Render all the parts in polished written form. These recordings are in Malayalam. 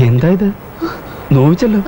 എന്താ ഇത്? നോവിച്ചല്ലോ.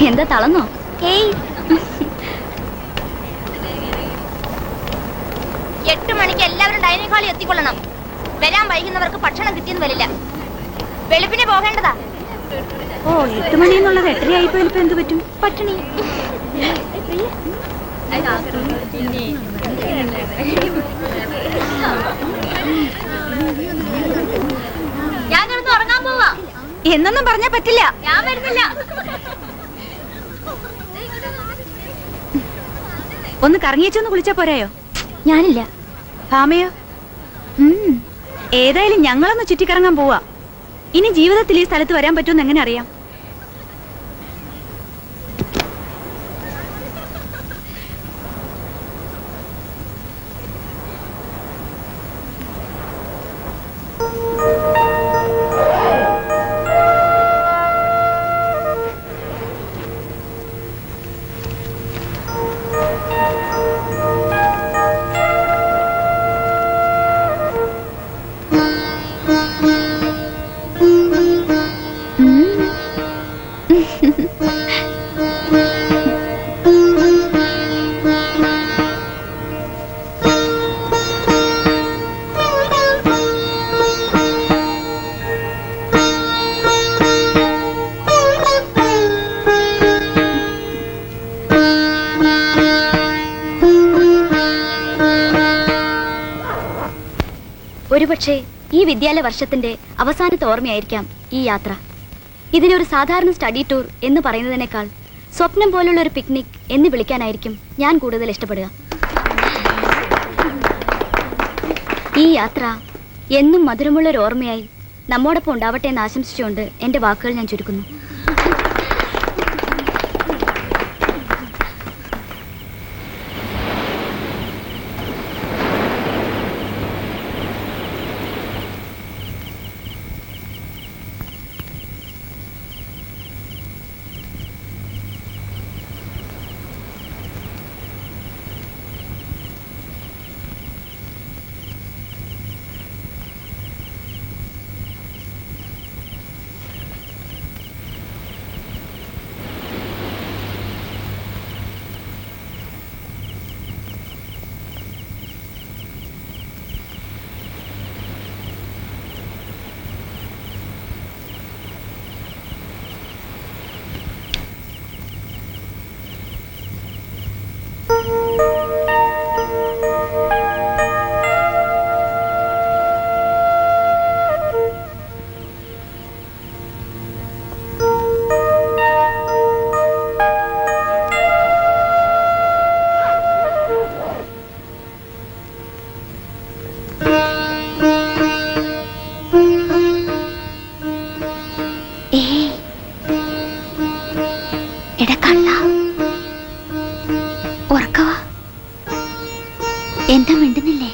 എന്താ തളന്നോ? ഏയ് 8 മണിക്ക് എല്ലാവരും ഡൈനിങ് ഹാളിൽ എത്തിക്കൊള്ളണം. വരാൻ വൈകുന്നവർക്ക് ഭക്ഷണം കിട്ടിയെന്ന് വരില്ല. വെളുപ്പിനെ പോകേണ്ടതാ. ഓ 8 മണി എന്നുള്ളത് 8:30 ആയിപ്പോ ഇപ്പൊ എന്ത് പറ്റും? പട്ടിണി. ഞാൻ കിടന്ന് ഉറങ്ങാൻ പോവാ. എന്നൊന്നും പറഞ്ഞാ പറ്റില്ല. ഞാൻ വരുന്നില്ല. ഒന്ന് കറങ്ങിച്ചൊന്ന് കുളിച്ചാ പോരായോ? ഞാനില്ല. ഭാമയോ? ഏതായാലും ഞങ്ങളൊന്ന് ചുറ്റിക്കറങ്ങാൻ പോവാ. ഇനി ജീവിതത്തിൽ ഈ സ്ഥലത്ത് വരാൻ പറ്റുമെന്ന് എങ്ങനെ അറിയാം? ഒരുപക്ഷെ ഈ വിദ്യാലയ വർഷത്തിന്റെ അവസാനത്തെ ഓർമ്മയായിരിക്കാം ഈ യാത്ര. ഇതിനൊരു സാധാരണ സ്റ്റഡി ടൂർ എന്ന് പറയുന്നതിനേക്കാൾ സ്വപ്നം പോലുള്ള ഒരു പിക്നിക് എന്ന് വിളിക്കാനായിരിക്കും ഞാൻ കൂടുതൽ ഇഷ്ടപ്പെടുക. ഈ യാത്ര എന്നും മധുരമുള്ള ഒരു ഓർമ്മയായി നമ്മോടൊപ്പം ഉണ്ടാവട്ടെ എന്ന് ആശംസിച്ചുകൊണ്ട് എൻ്റെ വാക്കുകൾ ഞാൻ ചുരുക്കുന്നു. എന്താ മിണ്ടുന്നില്ലേ?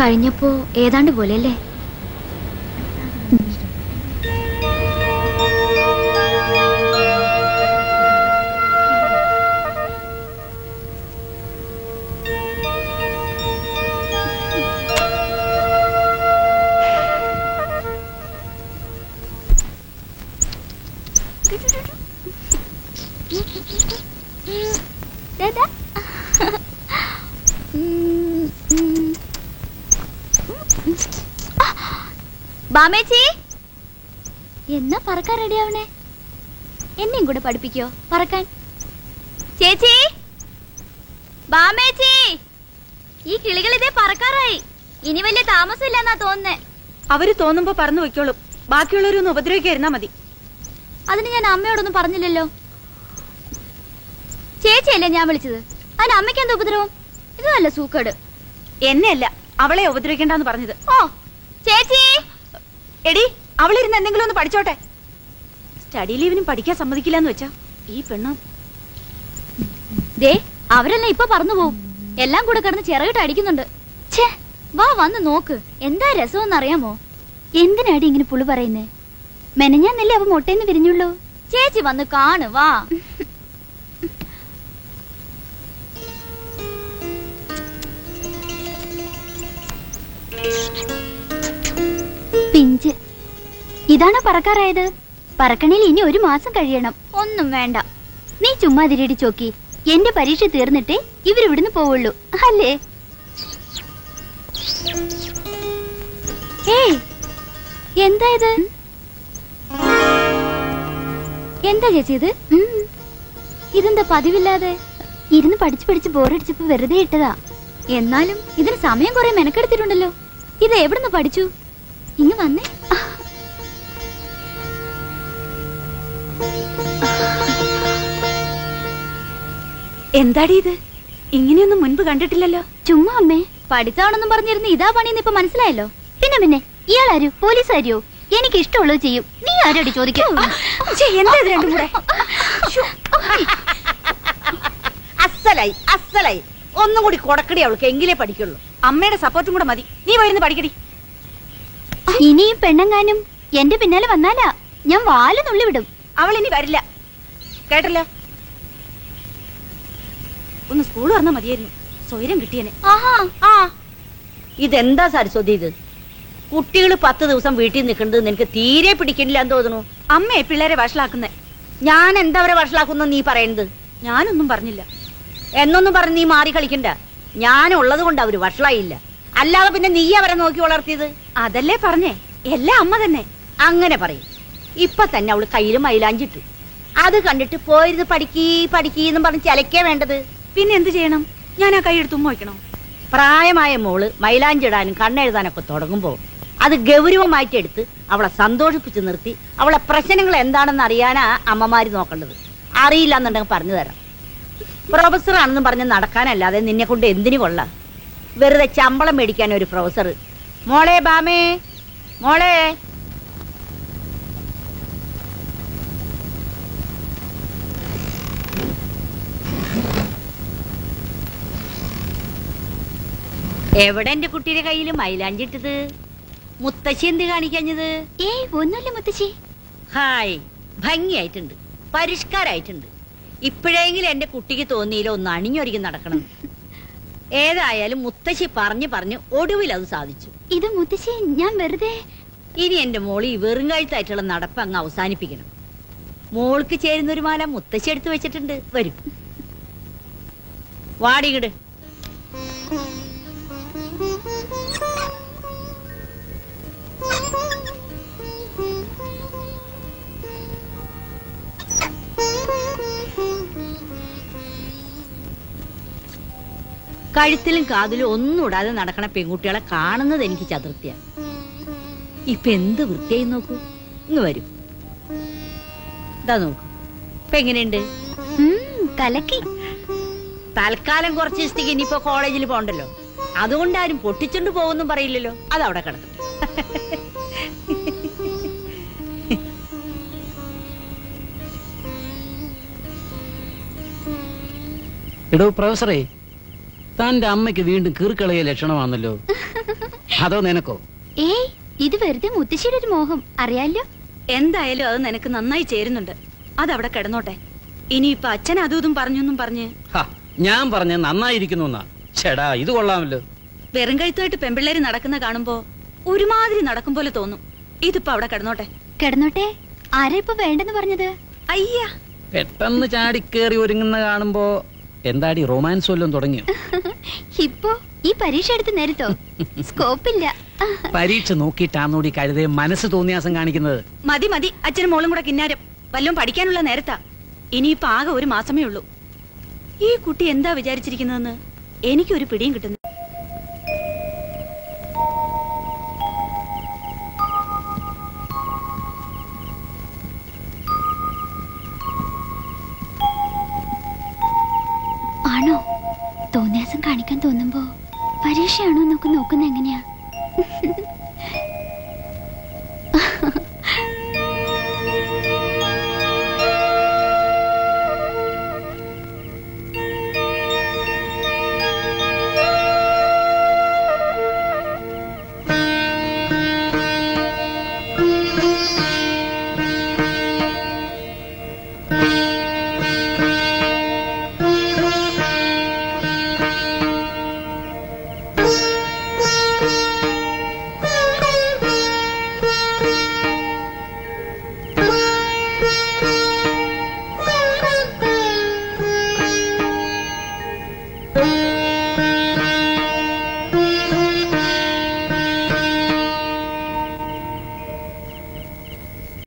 കഴിഞ്ഞപ്പോ ഏതാണ്ട് പോലെ അല്ലേ? ബാമേച്ചി, എന്നാ പറക്കാൻ റെഡിയാവണേ? എന്നെയും കൂടെ പഠിപ്പിക്കോ പറക്കാൻ? ചേച്ചി, ബാമേച്ചി, ഈ കിളികൾ ഇതേ പറക്കാറായി. ഇനി വലിയ താമസമില്ലെന്നാ തോന്നുന്നേ. അവര് തോന്നുമ്പോ പറന്നു വെക്കോളും. ബാക്കിയുള്ളവരൊന്ന് ഉപദ്രവിക്കായിരുന്നാ മതി. അതിന് ഞാൻ അമ്മയോടൊന്നും പറഞ്ഞില്ലല്ലോ. ചേച്ചിയല്ലേ ഞാൻ വിളിച്ചത്, അതിന് അമ്മയ്ക്ക് എന്താ ഉപദ്രവം? ഇത് നല്ല സൂക്കേട്. എന്നെയല്ല, അവളെ ഉപദ്രവിക്കണ്ടെന്ന് പറഞ്ഞത്. ഓ ചേച്ചി, എടി, അവളിരുന്ന് എന്തെങ്കിലും ഒന്ന് പഠിച്ചോട്ടെ. സ്റ്റഡി ലീവിനും പഠിക്കാൻ സമ്മതിക്കില്ലെന്ന് വെച്ചാ ഈ പെണ്ണ്. ദേ, അവരെല്ലാം ഇപ്പൊ പറന്നു പോവും. എല്ലാം കൂടെ കിടന്ന് ചിറകിട്ട് അടിക്കുന്നുണ്ട്. ഛേ, വാ വന്ന് നോക്ക്. എന്താ രസമെന്ന് അറിയാമോ? എന്തിനാടി ഇങ്ങനെ പുളി പറയുന്നേ? മെനഞ്ഞാന്നല്ലേ അവ മുട്ടേന്ന് വിരിഞ്ഞുള്ളൂ. ചേച്ചി വന്ന് കാണ്, വാ. പിഞ്ച് ഇതാണോ പറക്കാറായത്? പറക്കണേൽ ഇനി 1 മാസം കഴിയണം. ഒന്നും വേണ്ട. നീ ചുമ്മാ തിരിടി ചോക്കി. എന്റെ പരീക്ഷ തീർന്നിട്ടേ ഇവരിവിടുന്ന് പോവുള്ളൂ, അല്ലേ? ഏയ്, എന്താ ഇത്? എന്താ ചേച്ചി ഇത്? ഇതെന്താ പതിവില്ലാതെ? ഇരുന്ന് പഠിച്ചു പഠിച്ച് ബോറടിച്ചപ്പോ വെറുതെ ഇട്ടതാ. എന്നാലും ഇതിന് സമയം കുറെ മെനക്കെടുത്തിട്ടുണ്ടല്ലോ. ഇത് എവിടുന്ന് പഠിച്ചു? ഇങ്ങ് വന്നേ. എന്താടി ഇത്? ഇങ്ങനെയൊന്നും മുൻപ് കണ്ടിട്ടില്ലല്ലോ. ചുമ്മാ അമ്മേ, പഠിച്ചാണെന്നും പറഞ്ഞിരുന്ന് ഇതാ പണിന്ന് ഇപ്പൊ മനസ്സിലായല്ലോ. പിന്നെ ഇയാളാരോ? പോലീസുകാരിയോ? എനിക്ക് ഇഷ്ടമുള്ളത് ചെയ്യും. നീ ആരോടി ചോദിക്കും? എന്താ ഇത് രണ്ടും കൂടെ? അസലായി ഒന്നും കൂടി കൊടക്കടി അവൾക്ക്, എങ്കിലേ പഠിക്കുള്ളൂ. അമ്മയുടെ സപ്പോർട്ടും കൂടെ മതി. നീ വരുന്ന് പഠിക്കടി. ഇനിയും പെണ്ണങ്ങാനും എന്റെ പിന്നാലെ വന്നാലാ ഞാൻ വാല് നുള്ളി വിടും. അവൾ ഇനി വരില്ല, കേട്ടല്ലോ. ഒന്ന് സ്കൂൾ വന്നാ മതിയായിരുന്നു, സ്വൈരം കിട്ടിയനെ. ഇതെന്താ സരസ്വതി ഇത്? കുട്ടികൾ 10 ദിവസം വീട്ടിൽ നിൽക്കുന്നത് നിനക്ക് തീരെ പിടിക്കണില്ല എന്ന് തോന്നുന്നു. അമ്മയെ പിള്ളേരെ വഷളാക്കുന്നേ. ഞാൻ എന്താ അവരെ വഷളാക്കുന്നു നീ പറയുന്നത്? ഞാനൊന്നും പറഞ്ഞില്ല. എന്നൊന്നും പറഞ്ഞ് നീ മാറി കളിക്കണ്ട. ഞാനുള്ളത് കൊണ്ട് അവര് വഷളായില്ല, അല്ലാതെ പിന്നെ നീ അവരെ നോക്കി വളർത്തിയത്. അതല്ലേ പറഞ്ഞേ, എല്ലാം അമ്മ തന്നെ. അങ്ങനെ പറയും. ഇപ്പൊ തന്നെ അവള് കയ്യിൽ മൈലാഞ്ചിട്ടു. അത് കണ്ടിട്ട് പോയിരുന്ന് പഠിക്കീന്നും പറഞ്ഞ് ചിലക്കേ വേണ്ടത്. പിന്നെ എന്ത് ചെയ്യണം? ഞാൻ ആ കൈയെടുത്ത് ഉമ്മ വയ്ക്കണോ? പ്രായമായ മോള് മൈലാഞ്ചിടാനും കണ്ണെഴുതാനൊക്കെ തുടങ്ങുമ്പോ അത് ഗൗരവമായിട്ടെടുത്ത് അവളെ സന്തോഷിപ്പിച്ച് നിർത്തി അവളെ പ്രശ്നങ്ങൾ എന്താണെന്ന് അറിയാനാ അമ്മമാര് നോക്കേണ്ടത്. അറിയില്ല എന്നുണ്ടെങ്കിൽ പറഞ്ഞു തരാം. പ്രൊഫസറാണെന്ന് പറഞ്ഞ് നടക്കാനല്ലാതെ നിന്നെ കൊണ്ട് എന്തിനു കൊള്ളാം? വെറുതെ ശമ്പളം മേടിക്കാൻ ഒരു പ്രൊഫസർ. മോളെ ബാമേ, മോളെ. എവിടെ എന്റെ കുട്ടിയുടെ കയ്യിൽ മൈലാഞ്ചിട്ടത്? മുത്തശ്ശി എന്ത് കാണിക്കഞ്ഞത്? ഏയ്, ഒന്നുമില്ല മുത്തശ്ശി. ഹായ്, ഭംഗിയായിട്ടുണ്ട്, പരിഷ്കാരായിട്ടുണ്ട്. ഇപ്പോഴെങ്കിലും എന്റെ കുട്ടിക്ക് തോന്നിയില്ല ഒന്ന് അണിഞ്ഞൊരുക്കി നടക്കണം. ഏതായാലും മുത്തശ്ശി പറഞ്ഞു ഒടുവിൽ അത് സാധിച്ചു. ഇത് മുത്തശ്ശി, ഞാൻ വെറുതെ. ഇനി എന്റെ മോളി വെറും കഴുത്തായിട്ടുള്ള നടപ്പ് അങ്ങ് അവസാനിപ്പിക്കണം. മോൾക്ക് ചേരുന്നൊരു മാല മുത്തശ്ശി എടുത്തു വെച്ചിട്ടുണ്ട്. വരും, വാടികിട്. കഴുത്തിലും കാതിലും ഒന്നും ഇടാതെ നടക്കണ പെൺകുട്ടികളെ കാണുന്നത് എനിക്ക് ചതുർത്ഥ്യ. ഇപ്പൊ എന്ത് വൃത്തിയായി നോക്കൂ. ഇങ്ങ് വരും, ഇതാ നോക്കൂ. ഇപ്പൊ എങ്ങനെയുണ്ട്? കലക്കി. തൽക്കാലം കുറച്ച് ദിവസത്തേക്ക് ഇനിയിപ്പോ കോളേജിൽ പോണ്ടല്ലോ, അതുകൊണ്ട് ആരും പൊട്ടിച്ചോണ്ട് പോകുന്നും പറയില്ലല്ലോ. അതവിടെ കിടക്കട്ടെ. എടോ പ്രൊഫസറേ, തന്റെ അമ്മയ്ക്ക് വീണ്ടും കീർക്കളയ ലക്ഷണമാണല്ലോ. അതോ നിനക്കോ? ഏയ്, ഇത് വെറുതെ മുത്തശ്ശിയുടെ ഒരു മോഹം, അറിയാലോ. എന്തായാലും അത് നിനക്ക് നന്നായി ചേരുന്നുണ്ട്. അതവിടെ കിടന്നോട്ടെ. ഇനിയിപ്പൊ അച്ഛൻ അതും ഇതും പറഞ്ഞൊന്നും പറഞ്ഞ് ഞാൻ പറഞ്ഞ നന്നായിരിക്കുന്നു എന്നാ. ചേടാ, ഇത് കൊള്ളാമല്ലോ. വെറും കഴുത്തായിട്ട് പെമ്പിള്ളേര് നടക്കുന്ന കാണുമ്പോ ഒരുമാതിരി നടക്കും പോലെ തോന്നും. ഇതിപ്പോ അവിടെ കിടന്നോട്ടെ. കിടന്നോട്ടെ. ആരാ ഇപ്പൊ വേണ്ടെന്ന് പറഞ്ഞത്? അയ്യാ, പെട്ടെന്ന് ചാടിക്കേറി ഒരുങ്ങുന്ന കാണുമ്പോ എന്താടി റൊമാൻസ് വല്ലതും തുടങ്ങിയോ? ഇപ്പോ ഈ പരീക്ഷ എടുത്ത് നേരത്തോ? സ്കോപ്പില്ല. പരീക്ഷ നോക്കിയിട്ടാന്നോടി കഴുതേ മനസ്സ് തോന്നിയാസം കാണിക്കുന്നത്. മതി മതി, അച്ഛനും മോളും കൂടെ കിന്നാരം. വല്ലതും പഠിക്കാനുള്ള നേരത്താ. ഇനിയിപ്പോ ആകെ ഒരു മാസമേ ഉള്ളൂ. ഈ കുട്ടി എന്താ വിചാരിച്ചിരിക്കുന്നതെന്ന് എനിക്കൊരു പിടിയും കിട്ടുന്നു. ആണോ? തോന്നിയാസം കാണിക്കാൻ തോന്നുമ്പോ പരീക്ഷയാണോ നോക്കുന്ന എങ്ങനെയാ?